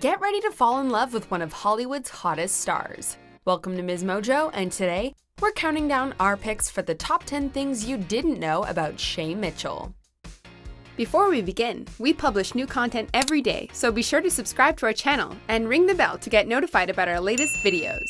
Get ready to fall in love with one of Hollywood's hottest stars. Welcome to MsMojo, and today, we're counting down our picks for the top 10 things you didn't know about Shay Mitchell. Before we begin, we publish new content every day, so be sure to subscribe to our channel and ring the bell to get notified about our latest videos.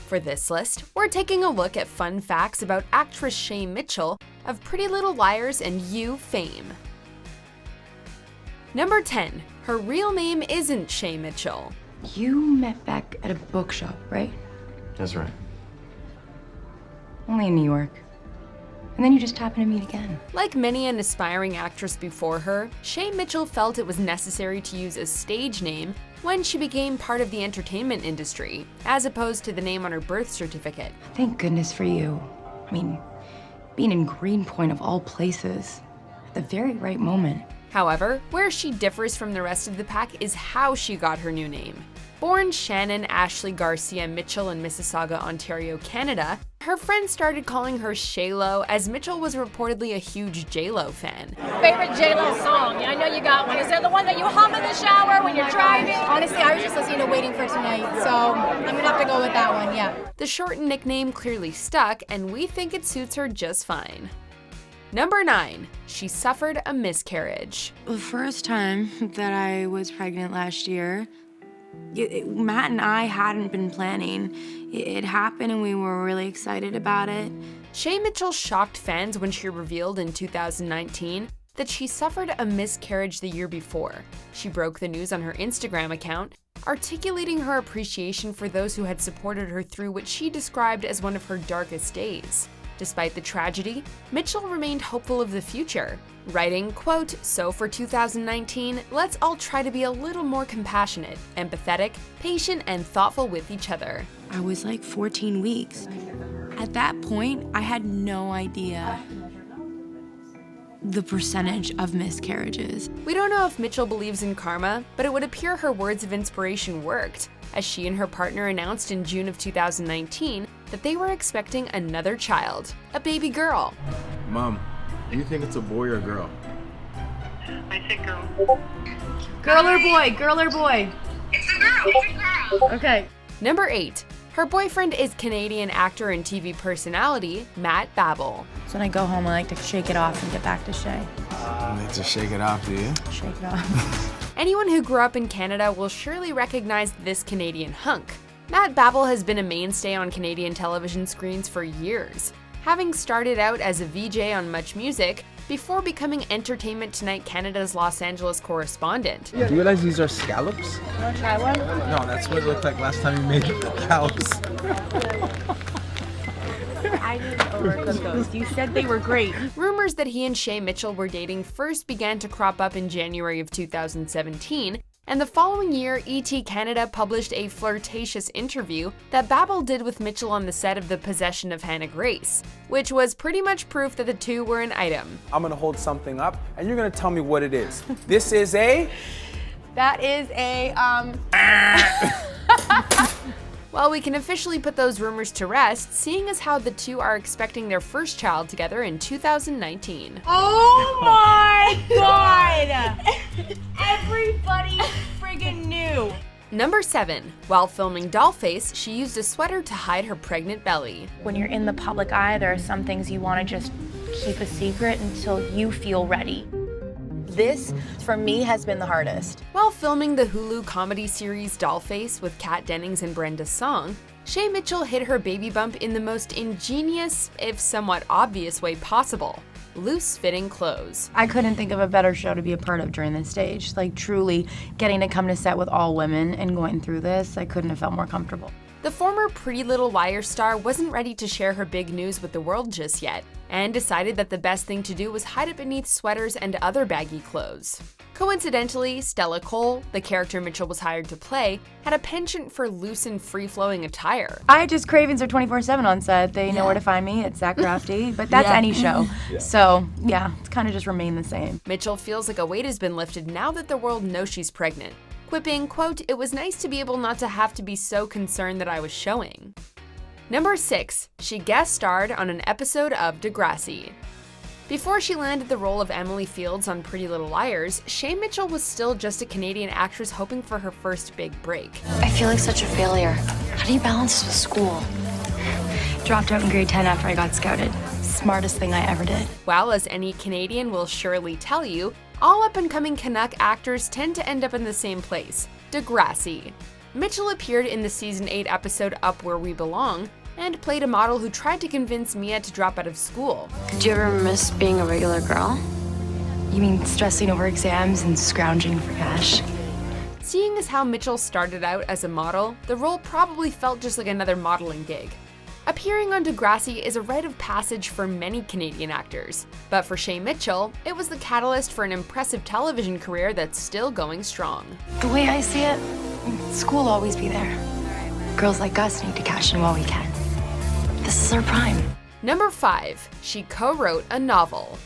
For this list, we're taking a look at fun facts about actress Shay Mitchell of Pretty Little Liars and You fame. Number 10. Her real name isn't Shay Mitchell. You met back at a bookshop, right? That's right. Only in New York. And then you just happened to meet again. Like many an aspiring actress before her, Shay Mitchell felt it was necessary to use a stage name when she became part of the entertainment industry, as opposed to the name on her birth certificate. Thank goodness for you. I mean, being in Greenpoint of all places, at the very right moment. However, where she differs from the rest of the pack is how she got her new name. Born Shannon Ashley Garcia Mitchell in Mississauga, Ontario, Canada, her friends started calling her Shaylo, as Mitchell was reportedly a huge J-Lo fan. Favorite J-Lo song? I know you got one. Is there the one that you hum in the shower when you're driving? Honestly, I was just listening to Waiting for Tonight, so I'm gonna have to go with that one, yeah. The shortened nickname clearly stuck, and we think it suits her just fine. Number 9. She suffered a miscarriage. The first time that I was pregnant last year, Matt and I hadn't been planning. It happened and we were really excited about it. Shay Mitchell shocked fans when she revealed in 2019 that she suffered a miscarriage the year before. She broke the news on her Instagram account, articulating her appreciation for those who had supported her through what she described as one of her darkest days. Despite the tragedy, Mitchell remained hopeful of the future, writing, quote, "So for 2019, let's all try to be a little more compassionate, empathetic, patient, and thoughtful with each other." I was like 14 weeks. At that point, I had no idea the percentage of miscarriages. We don't know if Mitchell believes in karma, but it would appear her words of inspiration worked, as she and her partner announced in June of 2019 that they were expecting another child, a baby girl. Mom, do you think it's a boy or a girl? I said girl. Girl or boy? Girl or boy? It's a girl. It's a girl. Okay. Number 8. Her boyfriend is Canadian actor and TV personality Matt Babel. So when I go home, I like to shake it off and get back to Shay. You like to shake it off, do you? Shake it off. Anyone who grew up in Canada will surely recognize this Canadian hunk. Matt Babel has been a mainstay on Canadian television screens for years, having started out as a VJ on Much Music before becoming Entertainment Tonight Canada's Los Angeles correspondent. Do you realize these are scallops? You wanna try one? No, that's what it looked like last time you made scallops. I didn't overcook those. You said they were great. Rumors that he and Shay Mitchell were dating first began to crop up in January of 2017, and the following year, ET Canada published a flirtatious interview that Babel did with Mitchell on the set of The Possession of Hannah Grace, which was pretty much proof that the two were an item. I'm gonna hold something up, and you're gonna tell me what it is. This is a... That is a, Well, we can officially put those rumors to rest, seeing as how the two are expecting their first child together in 2019. Oh my god! Everybody friggin' knew. Number 7. While filming Dollface, she used a sweater to hide her pregnant belly. When you're in the public eye, there are some things you want to just keep a secret until you feel ready. This, for me, has been the hardest. While filming the Hulu comedy series Dollface with Kat Dennings and Brenda Song, Shay Mitchell hid her baby bump in the most ingenious, if somewhat obvious way possible: loose-fitting clothes. I couldn't think of a better show to be a part of during this stage. Like, truly, getting to come to set with all women and going through this, I couldn't have felt more comfortable. The former Pretty Little Liars star wasn't ready to share her big news with the world just yet, and decided that the best thing to do was hide it beneath sweaters and other baggy clothes. Coincidentally, Stella Cole, the character Mitchell was hired to play, had a penchant for loose and free-flowing attire. I just cravings are 24/7 on set. They know where to find me. It's Zach Crafty, but that's any show. So yeah, it's kind of just remained the same. Mitchell feels like a weight has been lifted now that the world knows she's pregnant, quipping, quote, "It was nice to be able not to have to be so concerned that I was showing." Number 6. She guest starred on an episode of Degrassi. Before she landed the role of Emily Fields on Pretty Little Liars, Shay Mitchell was still just a Canadian actress hoping for her first big break. I feel like such a failure. How do you balance with school? Dropped out in grade 10 after I got scouted. Smartest thing I ever did. While, as any Canadian will surely tell you, all up-and-coming Canuck actors tend to end up in the same place, Degrassi. Mitchell appeared in the season 8 episode Up Where We Belong, and played a model who tried to convince Mia to drop out of school. Did you ever miss being a regular girl? You mean stressing over exams and scrounging for cash? Seeing as how Mitchell started out as a model, the role probably felt just like another modeling gig. Appearing on Degrassi is a rite of passage for many Canadian actors, but for Shay Mitchell, it was the catalyst for an impressive television career that's still going strong. The way I see it, school will always be there. Girls like us need to cash in while we can. This is our prime. Number 5. She co-wrote a novel.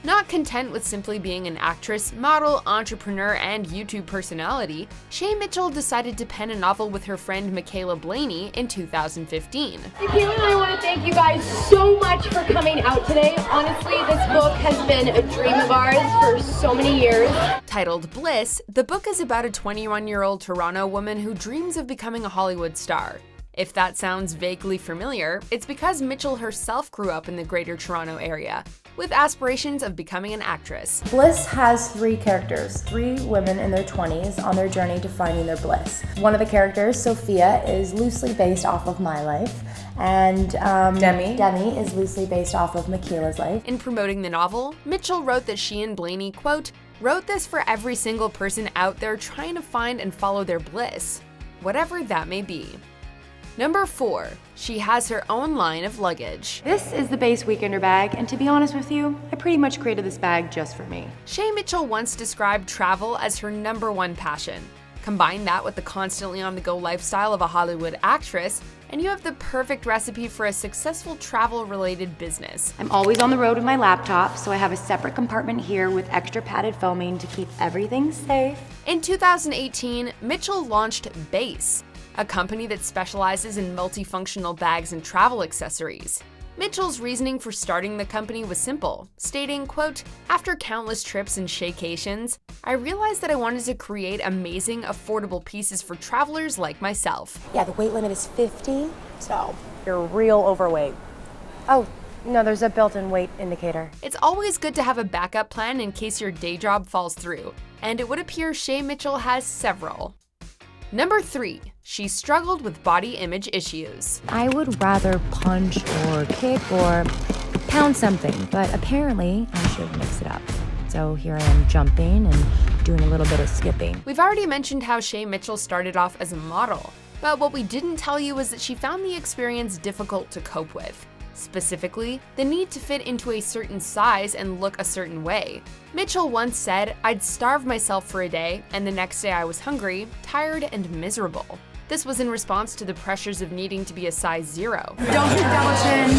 Not content with simply being an actress, model, entrepreneur, and YouTube personality, Shay Mitchell decided to pen a novel with her friend Michaela Blaney in 2015. Michaela and I want to thank you guys so much for coming out today. Honestly, this book has been a dream of ours for so many years. Titled Bliss, the book is about a 21-year-old Toronto woman who dreams of becoming a Hollywood star. If that sounds vaguely familiar, it's because Mitchell herself grew up in the Greater Toronto area, with aspirations of becoming an actress. Bliss has 3 characters, 3 women in their 20s on their journey to finding their bliss. One of the characters, Sophia, is loosely based off of my life, and Demi is loosely based off of Michaela's life. In promoting the novel, Mitchell wrote that she and Blaney, quote, wrote this for every single person out there trying to find and follow their bliss, whatever that may be. Number 4. She has her own line of luggage. This is the base weekender bag, and to be honest with you, I pretty much created this bag just for me. Shay Mitchell once described travel as her #1 passion. Combine that with the constantly on-the-go lifestyle of a Hollywood actress, and you have the perfect recipe for a successful travel-related business. I'm always on the road with my laptop, so I have a separate compartment here with extra padded foaming to keep everything safe. In 2018, Mitchell launched Base, a company that specializes in multifunctional bags and travel accessories. Mitchell's reasoning for starting the company was simple, stating, quote, after countless trips and shaycations, I realized that I wanted to create amazing, affordable pieces for travelers like myself. Yeah, the weight limit is 50, so you're real overweight. Oh, no, there's a built-in weight indicator. It's always good to have a backup plan in case your day job falls through, and it would appear Shay Mitchell has several. Number 3. She struggled with body image issues. I would rather punch or kick or pound something, but apparently I should mix it up. So here I am jumping and doing a little bit of skipping. We've already mentioned how Shay Mitchell started off as a model, but what we didn't tell you was that she found the experience difficult to cope with. Specifically, the need to fit into a certain size and look a certain way. Mitchell once said, I'd starve myself for a day, and the next day I was hungry, tired, and miserable. This was in response to the pressures of needing to be a size 0. Don't do double chin.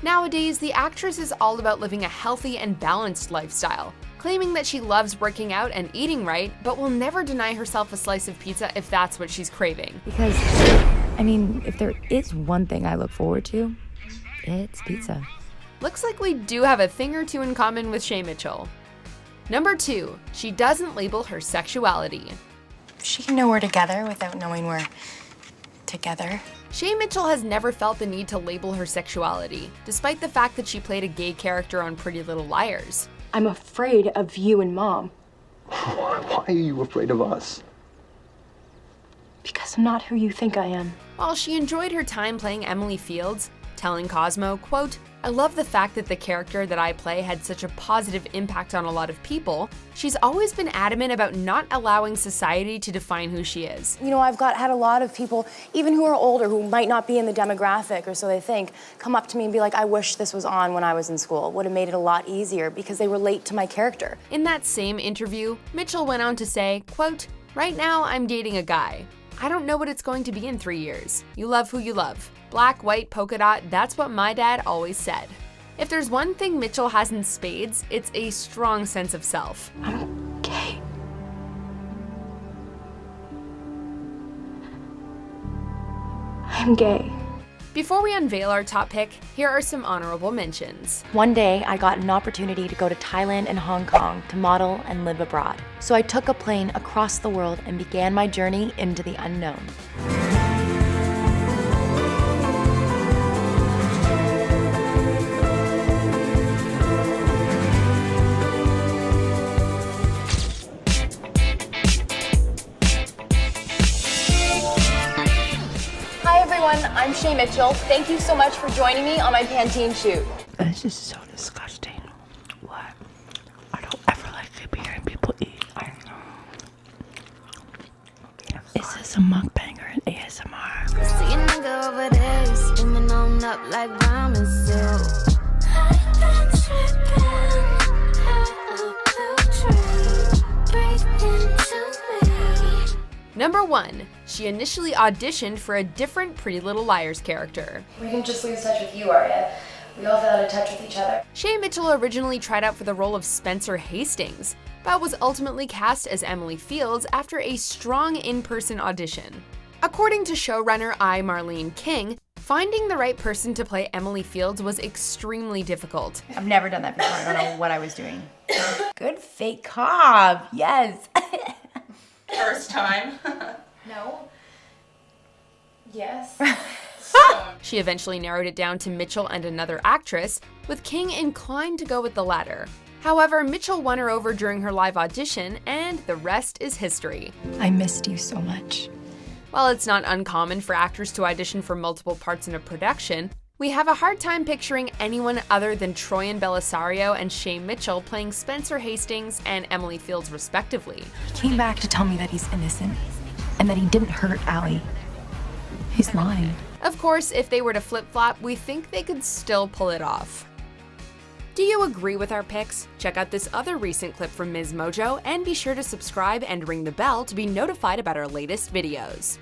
Nowadays, the actress is all about living a healthy and balanced lifestyle, claiming that she loves working out and eating right, but will never deny herself a slice of pizza if that's what she's craving. Because, I mean, if there is one thing I look forward to, it's pizza. Looks like we do have a thing or two in common with Shay Mitchell. Number 2, she doesn't label her sexuality. She can know we're together without knowing we're together. Shay Mitchell has never felt the need to label her sexuality, despite the fact that she played a gay character on Pretty Little Liars. I'm afraid of you and Mom. Why are you afraid of us? Because I'm not who you think I am. While she enjoyed her time playing Emily Fields, telling Cosmo, quote, I love the fact that the character that I play had such a positive impact on a lot of people, she's always been adamant about not allowing society to define who she is. You know, I've had a lot of people, even who are older, who might not be in the demographic, or so they think, come up to me and be like, I wish this was on when I was in school. It would have made it a lot easier because they relate to my character. In that same interview, Mitchell went on to say, quote, right now I'm dating a guy. I don't know what it's going to be in 3 years. You love who you love. Black, white, polka dot, that's what my dad always said. If there's one thing Mitchell has in spades, it's a strong sense of self. I'm gay. I'm gay. Before we unveil our top pick, here are some honorable mentions. One day, I got an opportunity to go to Thailand and Hong Kong to model and live abroad. So I took a plane across the world and began my journey into the unknown. Hi everyone, I'm Shay Mitchell. Thank you so much for joining me on my Pantene shoot. This is so disgusting. What? I don't ever like hearing people eat. I know. Is this a mukbang or an ASMR? See a nigga over there, steaming on up like ramen soup. Number 1. She initially auditioned for a different Pretty Little Liars character. We didn't just lose touch with you, Arya. We all fell out of touch with each other. Shay Mitchell originally tried out for the role of Spencer Hastings, but was ultimately cast as Emily Fields after a strong in-person audition. According to showrunner Marlene King, finding the right person to play Emily Fields was extremely difficult. I've never done that before. I don't know what I was doing. Good fake cob. Yes. First time. No. Yes. She eventually narrowed it down to Mitchell and another actress, with King inclined to go with the latter. However, Mitchell won her over during her live audition, and the rest is history. I missed you so much. While it's not uncommon for actors to audition for multiple parts in a production, we have a hard time picturing anyone other than Troyan Bellisario and Shay Mitchell playing Spencer Hastings and Emily Fields respectively. He came back to tell me that he's innocent and that he didn't hurt Allie. He's lying. Of course, if they were to flip-flop, we think they could still pull it off. Do you agree with our picks? Check out this other recent clip from MsMojo and be sure to subscribe and ring the bell to be notified about our latest videos.